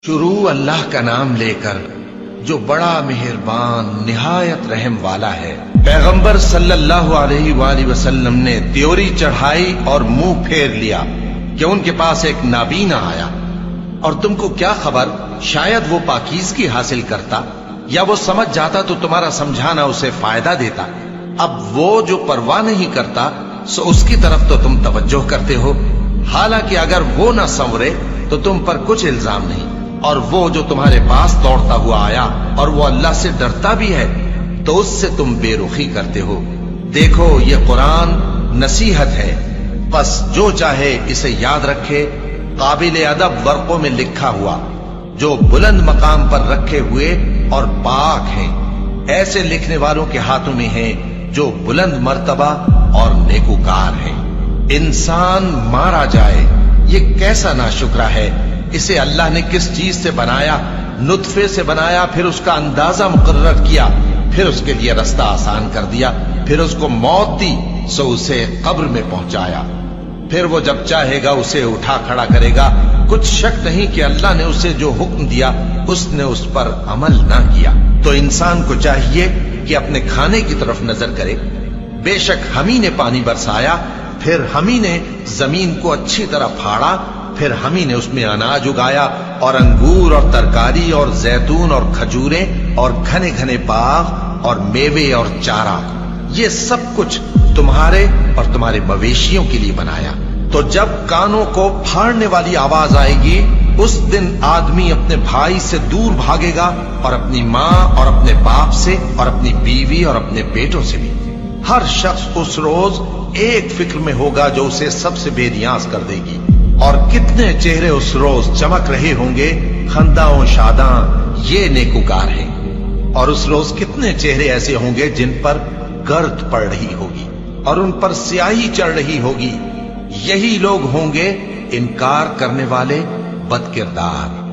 شروع اللہ کا نام لے کر جو بڑا مہربان نہایت رحم والا ہے۔ پیغمبر صلی اللہ علیہ وآلہ وسلم نے تیوری چڑھائی اور منہ پھیر لیا کہ ان کے پاس ایک نابینا آیا، اور تم کو کیا خبر، شاید وہ پاکیزگی حاصل کرتا یا وہ سمجھ جاتا تو تمہارا سمجھانا اسے فائدہ دیتا۔ اب وہ جو پرواہ نہیں کرتا سو اس کی طرف تو تم توجہ کرتے ہو، حالانکہ اگر وہ نہ سنورے تو تم پر کچھ الزام نہیں۔ اور وہ جو تمہارے پاس دوڑتا ہوا آیا اور وہ اللہ سے ڈرتا بھی ہے تو اس سے تم بے رخی کرتے ہو۔ دیکھو یہ قرآن نصیحت ہے، بس جو چاہے اسے یاد رکھے۔ قابل ادب ورقوں میں لکھا ہوا، جو بلند مقام پر رکھے ہوئے اور پاک ہیں، ایسے لکھنے والوں کے ہاتھوں میں ہیں جو بلند مرتبہ اور نیکوکار ہیں۔ انسان مارا جائے، یہ کیسا ناشکرا ہے۔ اسے اللہ نے کس چیز سے بنایا؟ نطفے سے بنایا، پھر اس کا اندازہ مقرر کیا، پھر اس کے لیے رستہ آسان کر دیا، پھر اس کو موت دی سو اسے قبر میں پہنچایا، پھر وہ جب چاہے گا اسے اٹھا کھڑا کرے گا۔ کچھ شک نہیں کہ اللہ نے اسے جو حکم دیا اس نے اس پر عمل نہ کیا۔ تو انسان کو چاہیے کہ اپنے کھانے کی طرف نظر کرے۔ بے شک ہم ہی نے پانی برسایا، پھر ہم ہی نے زمین کو اچھی طرح پھاڑا، پھر ہم ہی نے اس میں اناج اگایا اور انگور اور ترکاری اور زیتون اور کھجوریں اور گھنے گھنے باغ اور میوے اور چارہ، یہ سب کچھ تمہارے اور تمہارے مویشیوں کے لیے بنایا۔ تو جب کانوں کو پھاڑنے والی آواز آئے گی اس دن آدمی اپنے بھائی سے دور بھاگے گا، اور اپنی ماں اور اپنے باپ سے اور اپنی بیوی اور اپنے بیٹوں سے بھی۔ ہر شخص اس روز ایک فکر میں ہوگا جو اسے سب سے بے نیاز کر دے گی۔ اور کتنے چہرے اس روز چمک رہے ہوں گے، خنداں و شاداں، یہ نیکوکار ہیں۔ اور اس روز کتنے چہرے ایسے ہوں گے جن پر گرد پڑ رہی ہوگی اور ان پر سیاہی چڑھ رہی ہوگی، یہی لوگ ہوں گے انکار کرنے والے بد کردار۔